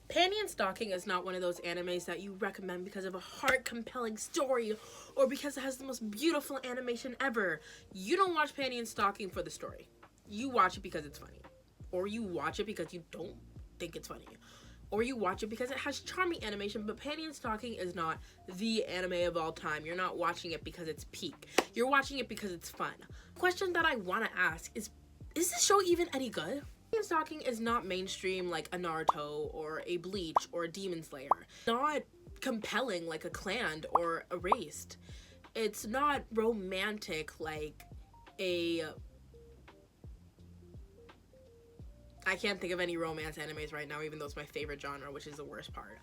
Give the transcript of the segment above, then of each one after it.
Panty and Stalking is not one of those animes that you recommend because of a heart-compelling story or because it has the most beautiful animation ever. You don't watch Panty and Stalking for the story. You watch it because it's funny. Or you watch it because you don't think it's funny. Or you watch it because it has charming animation, but Panty and Stalking is not the anime of all time. You're not watching it because it's peak. You're watching it because it's fun. The question that I want to ask is this show even any good? Panty and Stalking is not mainstream like a Naruto or a Bleach or a Demon Slayer. Not compelling like a Clan or Erased. It's not romantic like a... I can't think of any romance animes right now, even though it's my favorite genre, which is the worst part.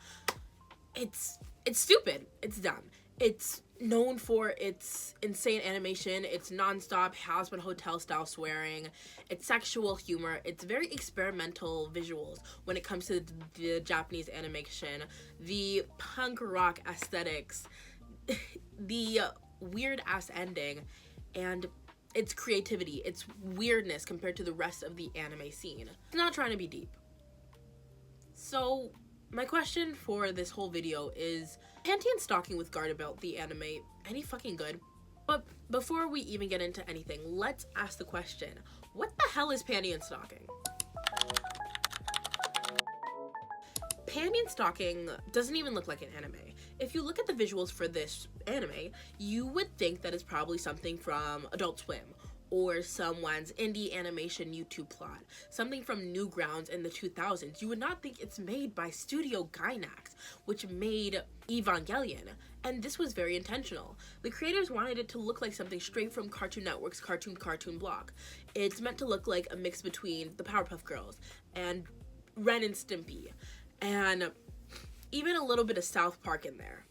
It's stupid. It's dumb. It's known for its insane animation. It's nonstop Hazbin Hotel style swearing. It's sexual humor. It's very experimental visuals when it comes to the Japanese animation. The punk rock aesthetics. The weird ass ending. And its creativity, its weirdness compared to the rest of the anime scene. It's not trying to be deep. So, my question for this whole video is, Panty and Stalking with Garderbelt, the anime, any fucking good? But before we even get into anything, let's ask the question, what the hell is Panty and Stalking? Panty and Stalking doesn't even look like an anime. If you look at the visuals for this anime, you would think that it's probably something from Adult Swim or someone's indie animation YouTube plot, something from Newgrounds in the 2000s. You would not think it's made by Studio Gainax, which made Evangelion, and this was very intentional. The creators wanted it to look like something straight from Cartoon Network's Cartoon block. It's meant to look like a mix between the Powerpuff Girls and Ren and Stimpy, and even a little bit of South Park in there.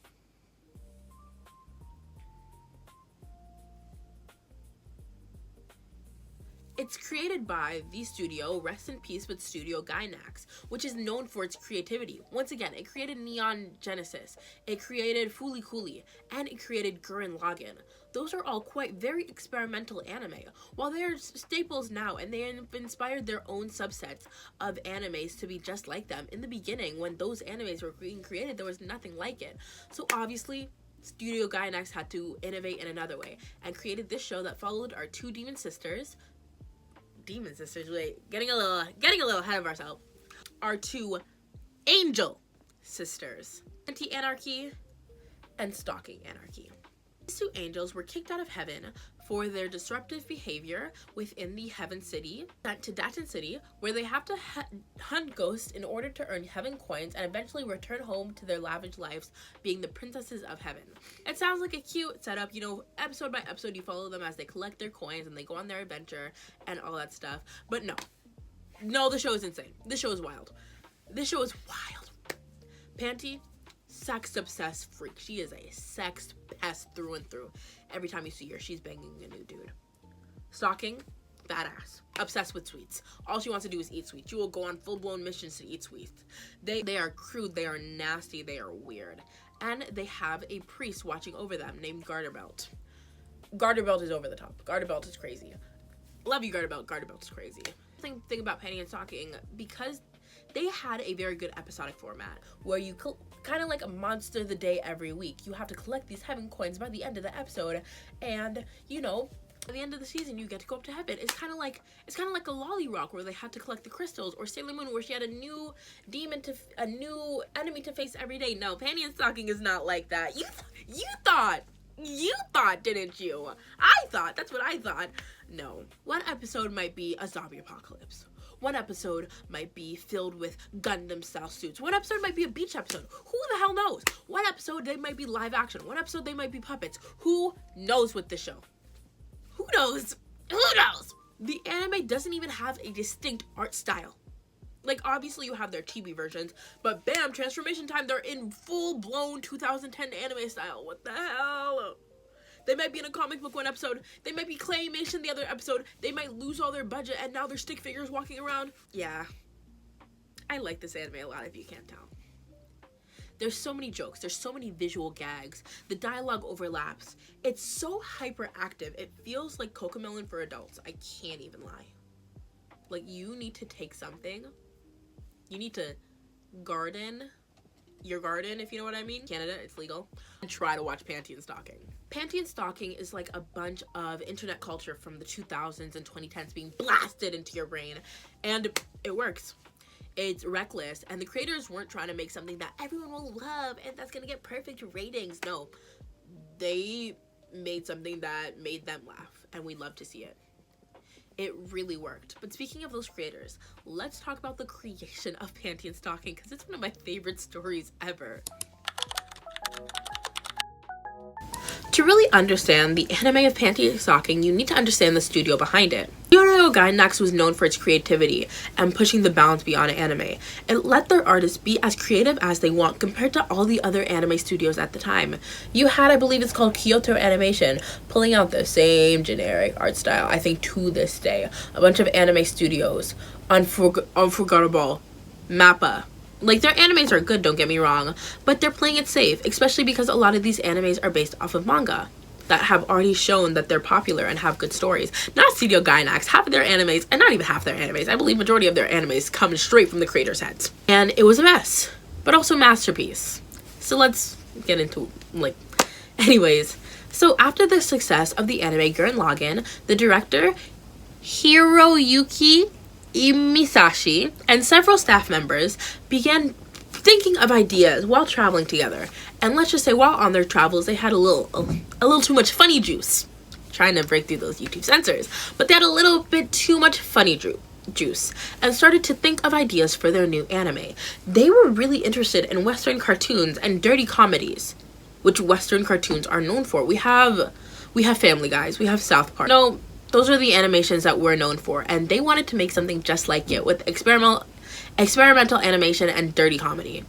It's created by the studio, rest in peace with Studio Gainax, which is known for its creativity. Once again, it created Neon Genesis, it created Fooly Cooly, and it created Gurren Lagann. Those are all quite very experimental anime. While they're staples now, and they have inspired their own subsets of animes to be just like them, in the beginning, when those animes were being created, there was nothing like it. So obviously, Studio Gainax had to innovate in another way, and created this show that followed our two demon sisters, wait, getting a little ahead of ourselves. Our two angel sisters, Anti-Anarchy and Stalking Anarchy. These two angels were kicked out of heaven for their disruptive behavior within the Heaven City, sent to Daton City, where they have to hunt ghosts in order to earn heaven coins and eventually return home to their lavish lives, being the princesses of heaven. It sounds like a cute setup, you know, episode by episode you follow them as they collect their coins and they go on their adventure and all that stuff. But no, the show is insane. This show is wild. This show is wild. Panty, sex-obsessed freak. She is a sex pest through and through. Every time you see her, she's banging a new dude. Stalking, badass. Obsessed with sweets. All she wants to do is eat sweets. She will go on full-blown missions to eat sweets. They are crude, they are nasty, they are weird. And they have a priest watching over them named Garderbelt. Garderbelt is over the top. Garderbelt is crazy. Love you, Garderbelt. Garderbelt is crazy. Thing about Panty and Stalking, because they had a very good episodic format where you kind of like a monster of the day every week. You have to collect these heaven coins by the end of the episode, and you know, at the end of the season you get to go up to heaven. It's kind of like a Lolly Rock where they had to collect the crystals, or Sailor Moon where she had a new enemy to face every day. No, Panty and Stalking is not like that. You thought, didn't you? That's what I thought. No. One episode might be a zombie apocalypse. One episode might be filled with Gundam-style suits. One episode might be a beach episode. Who the hell knows? One episode, they might be live action. One episode, they might be puppets. Who knows with this show? Who knows? Who knows? The anime doesn't even have a distinct art style. Like, obviously, you have their chibi versions, but bam, transformation time, they're in full-blown 2010 anime style. What the hell? They might be in a comic book one episode. They might be claymation the other episode. They might lose all their budget and now they're stick figures walking around. Yeah. I like this anime a lot if you can't tell. There's so many jokes. There's so many visual gags. The dialogue overlaps. It's so hyperactive. It feels like Cocomelon for adults. I can't even lie. Like, you need to take something. You need to garden your garden, if you know what I mean. Canada, it's legal. And try to watch Panty and Stalking. Panty and Stalking is like a bunch of internet culture from the 2000s and 2010s being blasted into your brain, and it works. It's reckless, and the creators weren't trying to make something that everyone will love and that's gonna get perfect ratings. No, they made something that made them laugh, and we love to see it. It really worked. But speaking of those creators, let's talk about the creation of Panty and Stalking, because it's one of my favorite stories ever. To really understand the anime of Panty and Stalking, you need to understand the studio behind it. Studio Gainax was known for its creativity and pushing the bounds beyond anime. It let their artists be as creative as they want compared to all the other anime studios at the time. You had, I believe it's called Kyoto Animation, pulling out the same generic art style, I think to this day. A bunch of anime studios. Unforgettable. Mappa. Like, their animes are good, don't get me wrong, but they're playing it safe, especially because a lot of these animes are based off of manga that have already shown that they're popular and have good stories. Not Studio Gainax. Half of their animes, and not even half their animes, I believe majority of their animes come straight from the creators' heads. And it was a mess, but also masterpiece. So let's get into, anyways. So after the success of the anime Gurren Lagann, the director, Hiroyuki Imisashi, and several staff members began thinking of ideas while traveling together. And let's just say while on their travels, they had a little too much funny juice. Trying to break through those YouTube censors. But they had a little bit too much funny juice and started to think of ideas for their new anime. They were really interested in Western cartoons and dirty comedies, which Western cartoons are known for. We have Family Guys, we have South Park. No, those are the animations that we're known for, and they wanted to make something just like it with experimental animation and dirty comedy.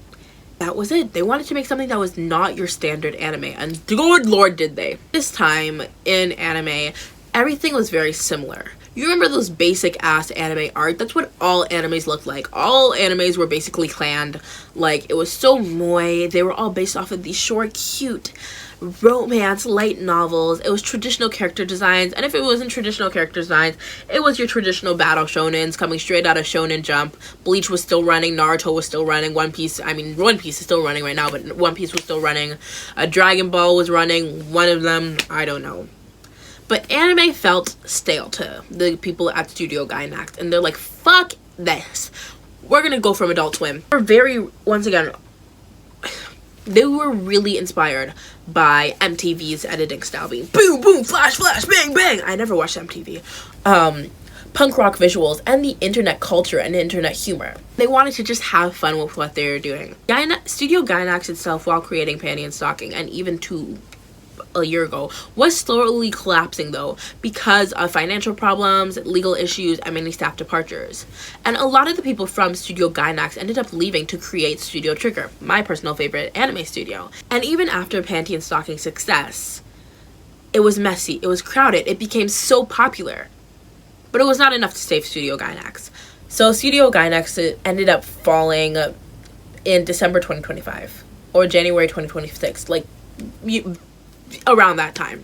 That was it. They wanted to make something that was not your standard anime, and good lord did they. This time in anime, everything was very similar. You remember those basic ass anime art? That's what all animes looked like. All animes were basically canned. Like, it was so moe. They were all based off of these short, cute romance light novels. It was traditional character designs, and if it wasn't traditional character designs, it was your traditional battle shonens coming straight out of Shonen Jump. Bleach was still running, Naruto was still running, One Piece is still running right now, but One Piece was still running, Dragon Ball was running, one of them, I don't know. But anime felt stale to the people at Studio Gainax, and they're like, fuck this, we're gonna go from Adult Swim. They were really inspired by MTV's editing style, being boom, boom, flash, flash, bang, bang. I never watched MTV. Punk rock visuals and the internet culture and internet humor. They wanted to just have fun with what they were doing. Studio Gainax itself, while creating Panty and Stalking, and even a year ago, was slowly collapsing though because of financial problems, legal issues, and many staff departures. And a lot of the people from Studio Gainax ended up leaving to create Studio Trigger, my personal favorite anime studio. And even after Panty and Stalking's success, it was messy, it was crowded, it became so popular. But it was not enough to save Studio Gainax. So Studio Gainax ended up falling in December 2025 or January 2026, around that time.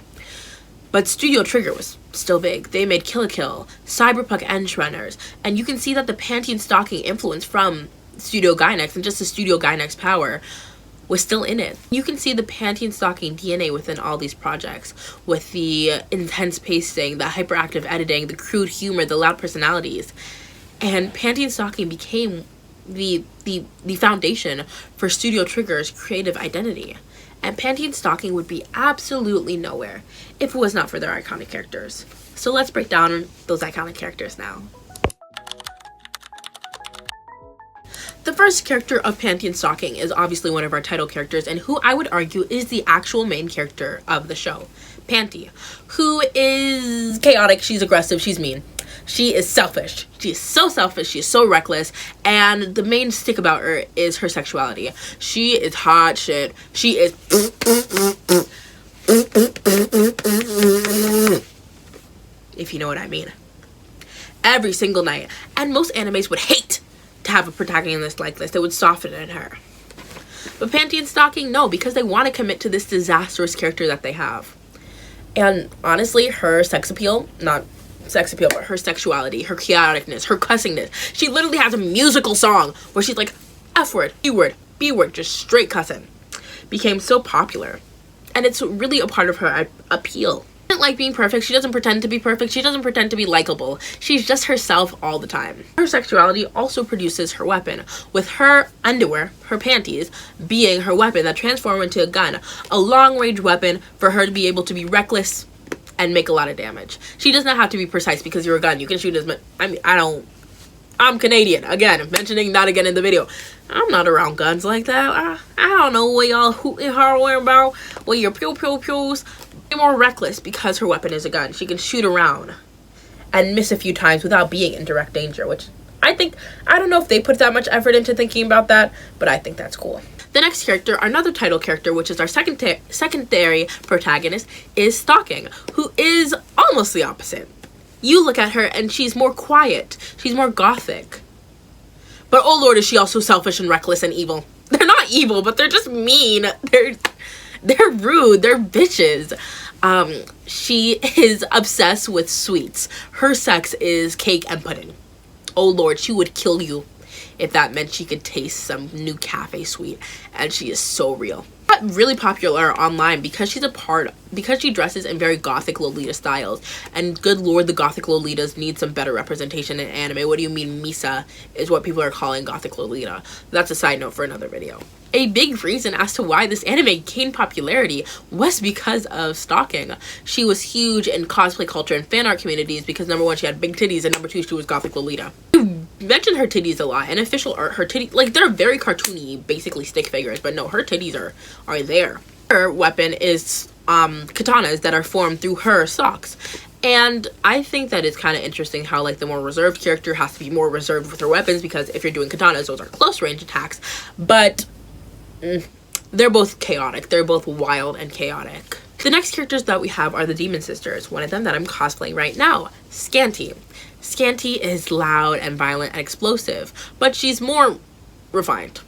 But Studio Trigger was still big. They made Kill la Kill, Cyberpunk Edge Runners, and you can see that the Panty and Stalking influence from Studio Gainax and just the Studio Gainax power was still in it. You can see the Panty and Stalking DNA within all these projects, with the intense pacing, the hyperactive editing, the crude humor, the loud personalities. And Panty and Stalking became the foundation for Studio Trigger's creative identity. And Panty and Stalking would be absolutely nowhere if it was not for their iconic characters. So let's break down those iconic characters now. The first character of Panty and Stalking is obviously one of our title characters, and who I would argue is the actual main character of the show, Panty, who is chaotic, she's aggressive, she's mean. She is selfish. She is so selfish. She is so reckless. And the main stick about her is her sexuality. She is hot shit. She is... if you know what I mean. Every single night. And most animes would hate to have a protagonist like this. They would soften in her. But Panty and Stalking, no, because they want to commit to this disastrous character that they have. And honestly, her sex appeal, not sex appeal, but her sexuality, her chaoticness, her cussingness. She literally has a musical song where she's like, F word, E word, B word, just straight cussing, became so popular. And it's really a part of her appeal. She doesn't like being perfect. She doesn't pretend to be perfect. She doesn't pretend to be likable. She's just herself all the time. Her sexuality also produces her weapon, with her underwear, her panties, being her weapon that transform into a gun. A long-range weapon for her to be able to be reckless and make a lot of damage. She does not have to be precise because you're a gun. You can shoot as much. I'm Canadian. Again, mentioning that again in the video. I'm not around guns like that. I don't know what y'all hooting her about. Well, your pew-pew-pews. Be more reckless because her weapon is a gun. She can shoot around and miss a few times without being in direct danger, which I don't know if they put that much effort into thinking about that, but I think that's cool. The next character, another title character, which is our secondary protagonist, is Stalking, who is almost the opposite. You look at her and she's more quiet. She's more gothic. But oh lord, is she also selfish and reckless and evil. They're not evil, but they're just mean. They're rude. They're bitches. She is obsessed with sweets. Her sex is cake and pudding. Oh lord, she would kill you if that meant she could taste some new cafe sweet. And she is so real. Really popular online because she dresses in very gothic Lolita styles, and good lord, the gothic Lolitas need some better representation in anime. What do you mean Misa is what people are calling gothic Lolita? That's a side note for another video. A big reason as to why this anime gained popularity was because of Stalking. She was huge in cosplay culture and fan art communities because number one, she had big titties, and number two, she was gothic Lolita. Mention her titties a lot. In official art, her titties, like, they're very cartoony, basically stick figures, but no, her titties are there. Her weapon is katanas that are formed through her socks. And I think that it's kind of interesting how, like, the more reserved character has to be more reserved with her weapons, because if you're doing katanas, those are close range attacks. But they're both chaotic. They're both wild and chaotic. The next characters that we have are the Demon Sisters. One of them that I'm cosplaying right now, Scanty. Scanty is loud and violent and explosive, but she's more refined.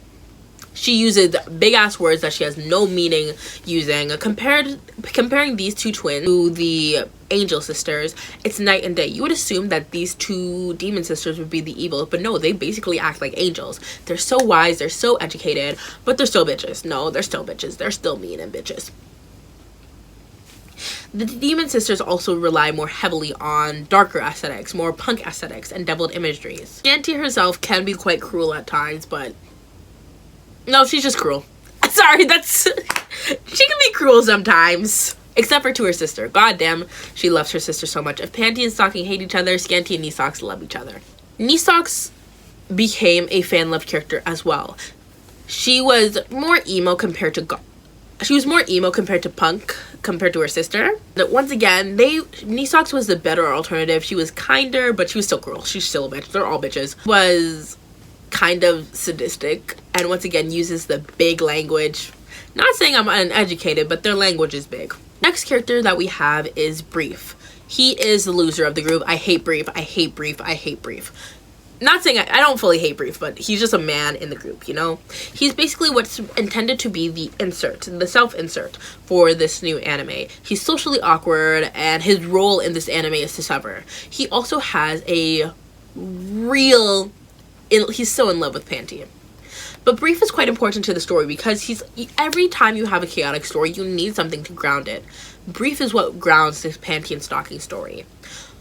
She uses big ass words that she has no meaning using. Comparing these two twins to the Angel Sisters, it's night and day. You would assume that these two Demon Sisters would be the evil, but no, they basically act like angels. They're so wise, they're so educated, but they're still bitches. No, they're still bitches. They're still mean and bitches. The Demon Sisters also rely more heavily on darker aesthetics, more punk aesthetics, and deviled imageries. Scanty herself can be quite cruel at times, but no, she's just cruel. Sorry, she can be cruel sometimes. Except for to her sister. God damn, she loves her sister so much. If Panty and Stalking hate each other, Scanty and Nisox love each other. Nisox became a fan-loved character as well. She was more emo compared to punk compared to her sister. But once again, Nisox was the better alternative. She was kinder, but she was still cruel. She's still a bitch. They're all bitches. Was kind of sadistic, and once again uses the big language. Not saying I'm uneducated, but their language is big. Next character that we have is Brief. He is the loser of the group. I hate Brief. I hate Brief. I hate Brief. Not saying I don't fully hate Brief, but he's just a man in the group, you know? He's basically what's intended to be the insert, the self-insert for this new anime. He's socially awkward, and his role in this anime is to suffer. He also has a real... he's so in love with Panty. But Brief is quite important to the story because every time you have a chaotic story, you need something to ground it. Brief is what grounds this Panty and Stalking story.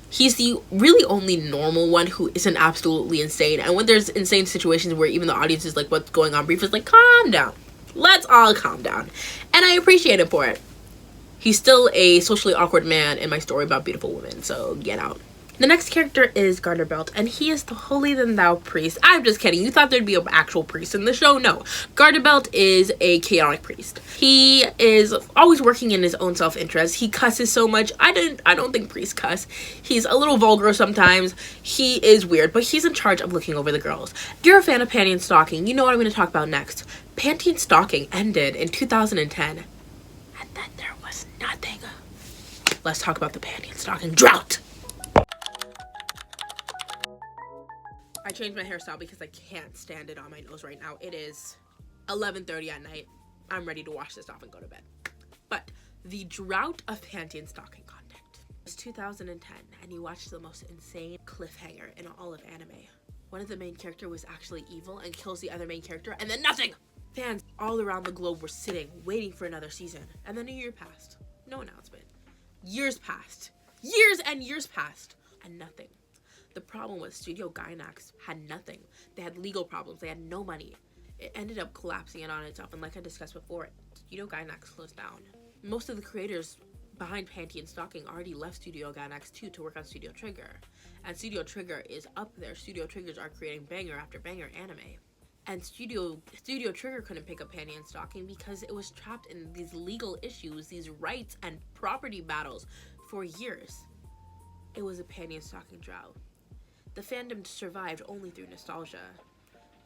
He's the really only normal one who isn't absolutely insane. And when there's insane situations where even the audience is like, what's going on? Brief is like, calm down. Let's all calm down. And I appreciate him for it. He's still a socially awkward man in my story about beautiful women, so get out. The next character is Gardner Belt, and he is the holier than thou priest. I'm just kidding. You thought there'd be an actual priest in the show? No. Gardner Belt is a chaotic priest. He is always working in his own self-interest. He cusses so much. I don't think priests cuss. He's a little vulgar sometimes. He is weird, but he's in charge of looking over the girls. If you're a fan of Panty and Stalking, you know what I'm going to talk about next. Panty and Stalking ended in 2010, and then there was nothing. Let's talk about the Panty and Stalking drought. I changed my hairstyle because I can't stand it on my nose right now. It is 11:30 at night. I'm ready to wash this off and go to bed. But the drought of Panty and Stalking content was 2010, and you watched the most insane cliffhanger in all of anime. one of the main character was actually evil and kills the other main character, and then nothing. Fans all around the globe were sitting, waiting for another season, and then a year passed. No announcement. Years passed. Years and years passed, and nothing. The problem was Studio Gainax had nothing. They had legal problems. They had no money. It ended up collapsing in on itself, and like I discussed before, Studio Gainax closed down. Most of the creators behind Panty and Stocking already left Studio Gainax 2 to work on Studio Trigger. And Studio Trigger is up there. Studio Triggers are creating banger after banger anime. And Studio Trigger couldn't pick up Panty and Stocking because it was trapped in these legal issues, these rights and property battles for years. It was a Panty and Stocking drought. The fandom survived only through nostalgia,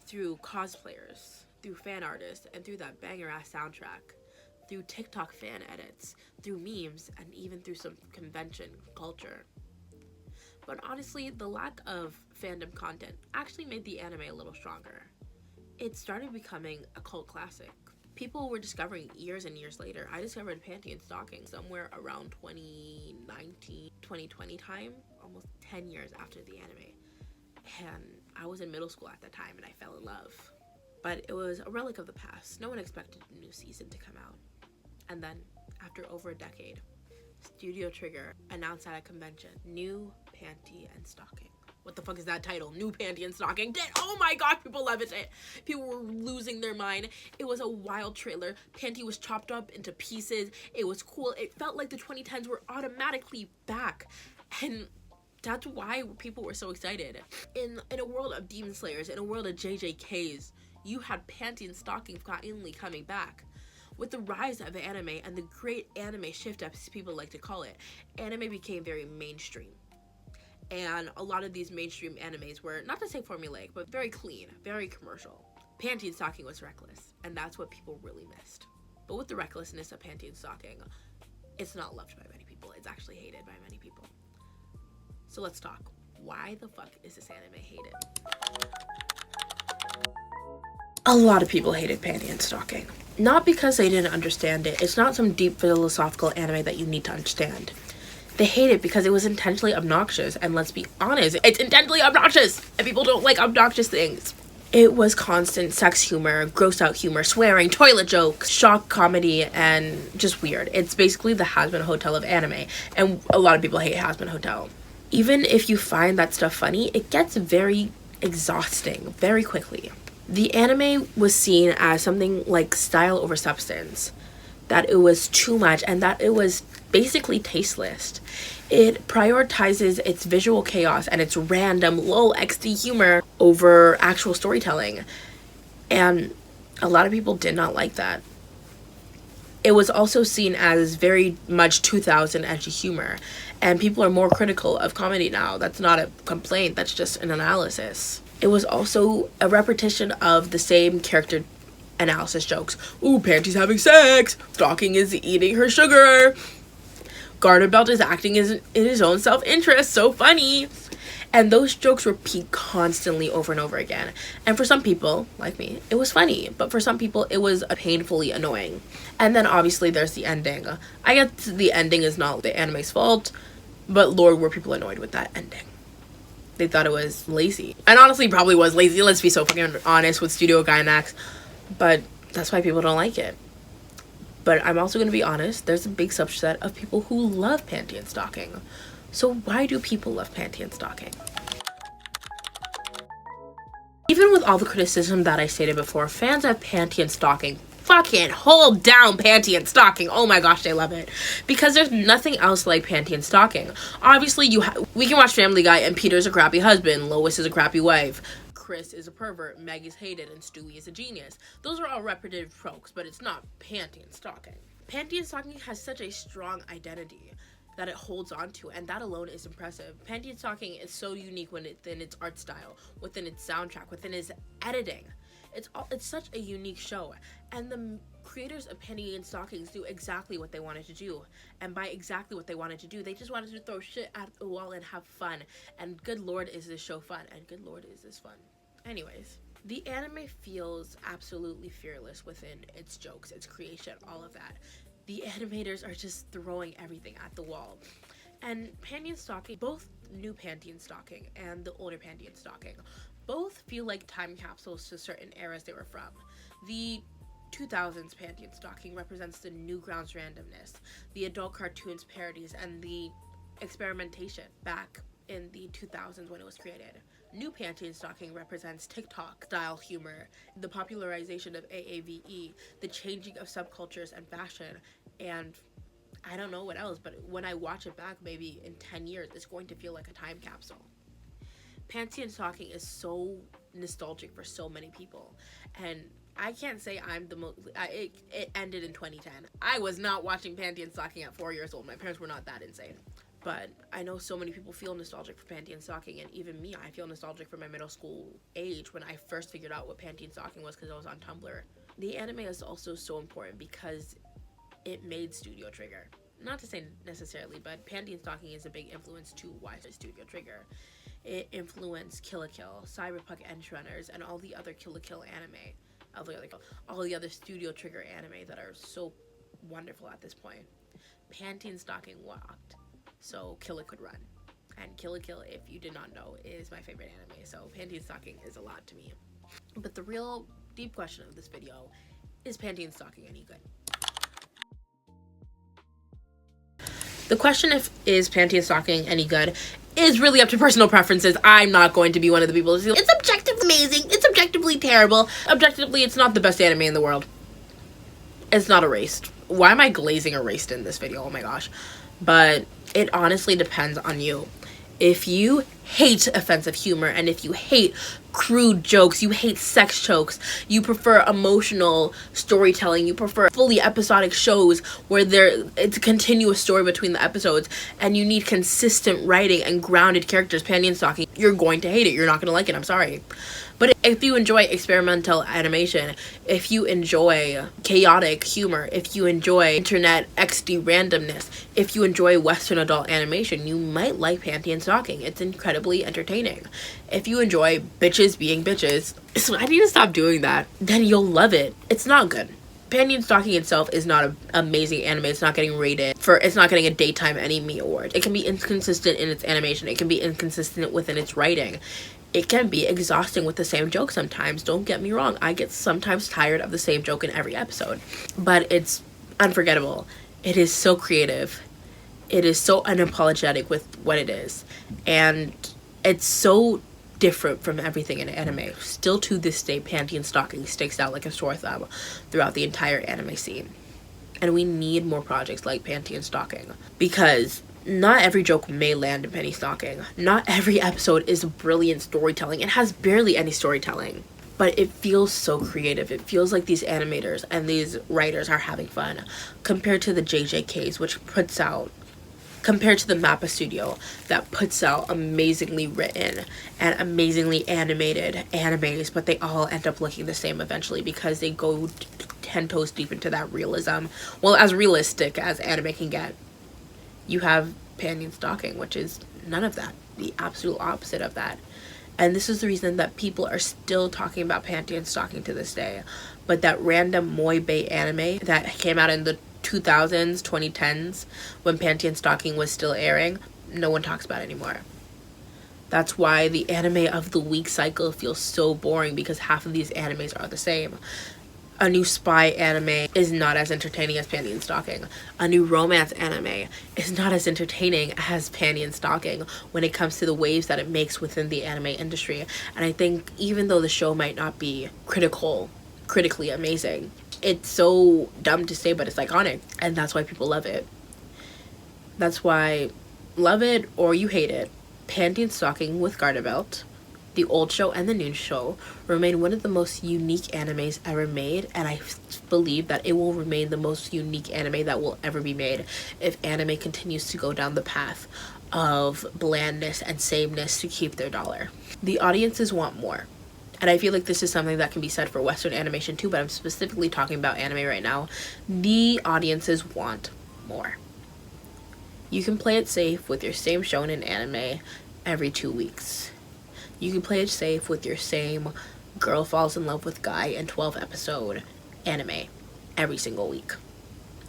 through cosplayers, through fan artists, and through that banger-ass soundtrack, through TikTok fan edits, through memes, and even through some convention culture. But honestly, the lack of fandom content actually made the anime a little stronger. It started becoming a cult classic. People were discovering years and years later. I discovered Panty and Stocking somewhere around 2019, 2020 time, almost 10 years after the anime. And I was in middle school at that time and I fell in love. But it was a relic of the past. No one expected a new season to come out. And then, after over a decade, Studio Trigger announced at a convention, New Panty and Stocking. What the fuck is that title? New Panty and Stocking. Oh my god, people loved it. People were losing their mind. It was a wild trailer. Panty was chopped up into pieces. It was cool. It felt like the 2010s were automatically back. And that's why people were so excited. In a world of Demon Slayers, in a world of JJKs, you had Panty and Stocking finally coming back. With the rise of anime and the great anime shift, as people like to call it, anime became very mainstream. And a lot of these mainstream animes were, not to say formulaic, but very clean, very commercial. Panty and Stocking was reckless, and that's what people really missed. But with the recklessness of Panty and Stocking, it's not loved by many people. It's actually hated by many people. So let's talk. Why the fuck is this anime hated? A lot of people hated Panty and Stocking. Not because they didn't understand it. It's not some deep philosophical anime that you need to understand. They hate it because it was intentionally obnoxious, and let's be honest, it's intentionally obnoxious, and people don't like obnoxious things. It was constant sex humor, gross out humor, swearing, toilet jokes, shock comedy, and just weird. It's basically the Has Been Hotel of anime, and a lot of people hate Has Been Hotel. Even if you find that stuff funny, it gets very exhausting very quickly. The anime was seen as something like style over substance, that it was too much, and that it was basically tasteless. It prioritizes its visual chaos and its random lol XD humor over actual storytelling, and a lot of people did not like that. It was also seen as very much 2000 edgy humor, and people are more critical of comedy now. That's not a complaint, that's just an analysis. It was also a repetition of the same character analysis jokes. Ooh, Panty's having sex. Stocking is eating her sugar. Garter Belt is acting in his own self-interest. So funny. And those jokes repeat constantly over and over again. And for some people, like me, it was funny. But for some people, it was painfully annoying. And then obviously there's the ending. I guess the ending is not the anime's fault, but Lord, were people annoyed with that ending. They thought it was lazy. And honestly, probably was lazy. Let's be so fucking honest with Studio Gainax. But that's why people don't like it. But I'm also going to be honest, there's a big subset of people who love Panty and Stocking. So why do people love Panty and Stocking? Even with all the criticism that I stated before, fans of Panty and Stocking fucking hold down Panty and Stocking. Oh my gosh, they love it. Because there's nothing else like Panty and Stocking. Obviously, we can watch Family Guy and Peter's a crappy husband, Lois is a crappy wife, Chris is a pervert, Meg is hated, and Stewie is a genius. Those are all repetitive tropes, but it's not Panty and Stocking. Panty and Stocking has such a strong identity that it holds on to, and that alone is impressive. Panty and Stocking is so unique within its art style, within its soundtrack, within its editing. It's such a unique show, and the creators of Panty and Stockings do exactly what they wanted to do. And by exactly what they wanted to do, they just wanted to throw shit at the wall and have fun. And good lord, is this show fun, and good lord, is this fun. Anyways, the anime feels absolutely fearless within its jokes, its creation, all of that. The animators are just throwing everything at the wall. And Panty and Stocking, both new Panty and Stocking and the older Panty and Stocking, Both feel like time capsules to certain eras they were from. The 2000s Panty and Stocking represents the Newgrounds randomness, the adult cartoons parodies, and the experimentation back in the 2000s when it was created. New Panty and Stocking represents TikTok style humor, the popularization of AAVE, the changing of subcultures and fashion, and I don't know what else, but when I watch it back, maybe in 10 years, it's going to feel like a time capsule. Panty and Stocking is so nostalgic for so many people, and I can't say I'm the most. It ended in 2010. I was not watching Panty and Stocking at 4 years old. My parents were not that insane. But I know so many people feel nostalgic for Panty and Stocking, and even me, I feel nostalgic for my middle school age when I first figured out what Panty and Stocking was because I was on Tumblr. The anime is also so important because it made Studio Trigger. Not to say necessarily, but Panty and Stocking is a big influence to why Studio Trigger. It influenced Kill la Kill, Cyberpunk Edge Runners, and all the other Kill la Kill anime. All the other Studio Trigger anime that are so wonderful at this point. Panty and Stocking walked, so Kill la could run. And Kill la Kill, if you did not know, is my favorite anime, so Panty and Stocking is a lot to me. But the real deep question of this video is Panty and Stocking any good? The question is Panty and Stocking any good is really up to personal preferences. I'm not going to be one of the people who say it's objectively amazing, it's objectively terrible. Objectively, it's not the best anime in the world. It's not erased. Why am I glazing erased in this video? Oh my gosh. But it honestly depends on you. If you hate offensive humor and if you hate crude jokes, you hate sex jokes, you prefer emotional storytelling, you prefer fully episodic shows where it's a continuous story between the episodes and you need consistent writing and grounded characters, Panty and Stocking, you're going to hate it. You're not going to like it. I'm sorry. But if you enjoy experimental animation, if you enjoy chaotic humor, if you enjoy internet XD randomness, if you enjoy Western adult animation, you might like Panty and Stocking. It's incredibly entertaining. If you enjoy bitches being bitches, so I need to stop doing that, then you'll love it. It's not good. Panty and Stocking itself is not an amazing anime. It's not getting rated it's not getting a daytime Emmy award. It can be inconsistent in its animation. It can be inconsistent within its writing. It can be exhausting with the same joke sometimes. Don't get me wrong. I get sometimes tired of the same joke in every episode. But it's unforgettable. It is so creative. It is so unapologetic with what it is. And it's so different from everything in anime. Still to this day, Panty and Stocking sticks out like a sore thumb throughout the entire anime scene. And we need more projects like Panty and Stocking. Because not every joke may land in Panty Stocking. Not every episode is brilliant storytelling. It has barely any storytelling. But it feels so creative. It feels like these animators and these writers are having fun. Compared to the JJKs, compared to the Mappa Studio that puts out amazingly written and amazingly animated animes, but they all end up looking the same eventually because they go 10 toes deep into that realism. Well, as realistic as anime can get. You have Panty and Stocking, which is none of that. The absolute opposite of that. And this is the reason that people are still talking about Panty and Stocking to this day. But that random Moi Bay anime that came out in the 2000s, 2010s, when Panty and Stocking was still airing, no one talks about it anymore. That's why the anime of the week cycle feels so boring, because half of these animes are the same. A new spy anime is not as entertaining as Panty and Stocking. A new romance anime is not as entertaining as Panty and Stocking when it comes to the waves that it makes within the anime industry. And I think even though the show might not be critically amazing, it's so dumb to say, but it's iconic. And that's why people love it. That's why, love it or you hate it, Panty and Stocking with Garterbelt, the old show and the new show, remain one of the most unique animes ever made, and I believe that it will remain the most unique anime that will ever be made if anime continues to go down the path of blandness and sameness to keep their dollar. The audiences want more, and I feel like this is something that can be said for Western animation too, but I'm specifically talking about anime right now. The audiences want more. You can play it safe with your same shonen anime every 2 weeks. You can play it safe with your same girl falls in love with guy in 12 episode anime every single week.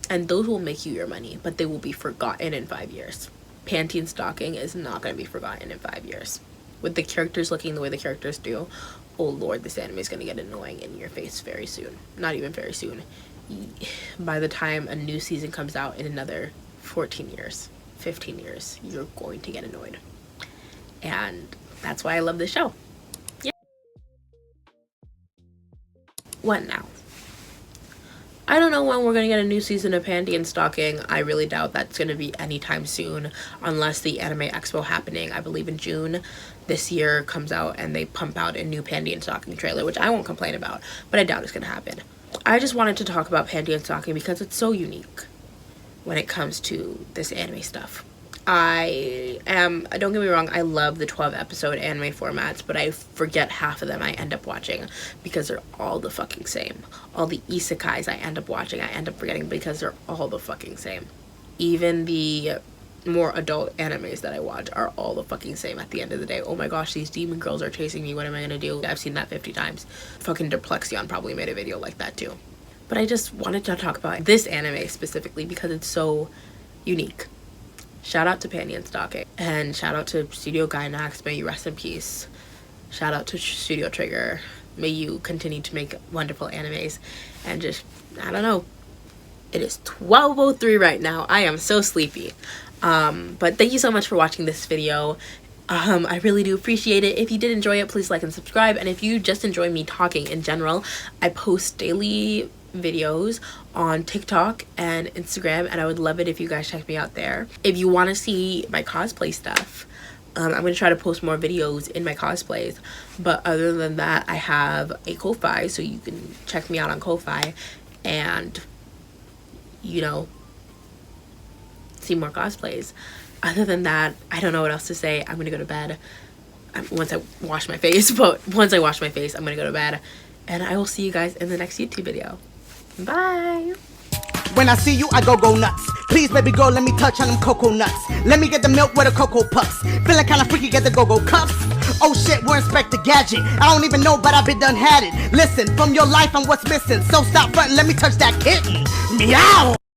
And those will make you your money, but they will be forgotten in 5 years. Panty and Stocking is not going to be forgotten in 5 years. with the characters looking the way the characters do, oh lord, this anime is going to get annoying in your face very soon. Not even very soon. By the time a new season comes out in another 14 years, 15 years, you're going to get annoyed. And that's why I love this show. Yeah. What now? I don't know when we're going to get a new season of Panty and Stalking. I really doubt that's going to be anytime soon, unless the Anime Expo happening, I believe in June this year, comes out and they pump out a new Panty and Stalking trailer, which I won't complain about, but I doubt it's going to happen. I just wanted to talk about Panty and Stalking because it's so unique when it comes to this anime stuff. Don't get me wrong, I love the 12 episode anime formats, but I forget half of them I end up watching because they're all the fucking same. All the isekais I end up watching, I end up forgetting because they're all the fucking same. Even the more adult animes that I watch are all the fucking same at the end of the day. Oh my gosh, these demon girls are chasing me, what am I gonna do? I've seen that 50 times. Fucking Derplexion probably made a video like that too. But I just wanted to talk about this anime specifically because it's so unique. Shout out to Panty and Stalking, and shout out to Studio Gainax, may you rest in peace. Shout out to Studio Trigger, may you continue to make wonderful animes, and just, I don't know, it is 12:03 right now, I am so sleepy. But thank you so much for watching this video. I really do appreciate it. If you did enjoy it, please like and subscribe, and if you just enjoy me talking in general, I post daily videos on TikTok and Instagram, and I would love it if you guys check me out there. If you want to see my cosplay stuff, I'm going to try to post more videos in my cosplays, but other than that, I have a Ko-Fi, so you can check me out on Ko-Fi and, you know, see more cosplays. Other than that, I don't know what else to say. I'm going to go to bed once I wash my face, but once I wash my face, I'm going to go to bed, and I will see you guys in the next YouTube video. Bye. When I see you, I go nuts. Please, baby girl, let me touch on them cocoa nuts. Let me get the milk with the cocoa puffs. Feeling kinda freaky, get the go-go cups. Oh shit, we're Inspector Gadget. I don't even know, but I been done had it. Listen, from your life, I'm what's missing. So stop frontin', let me touch that kitten. Meow.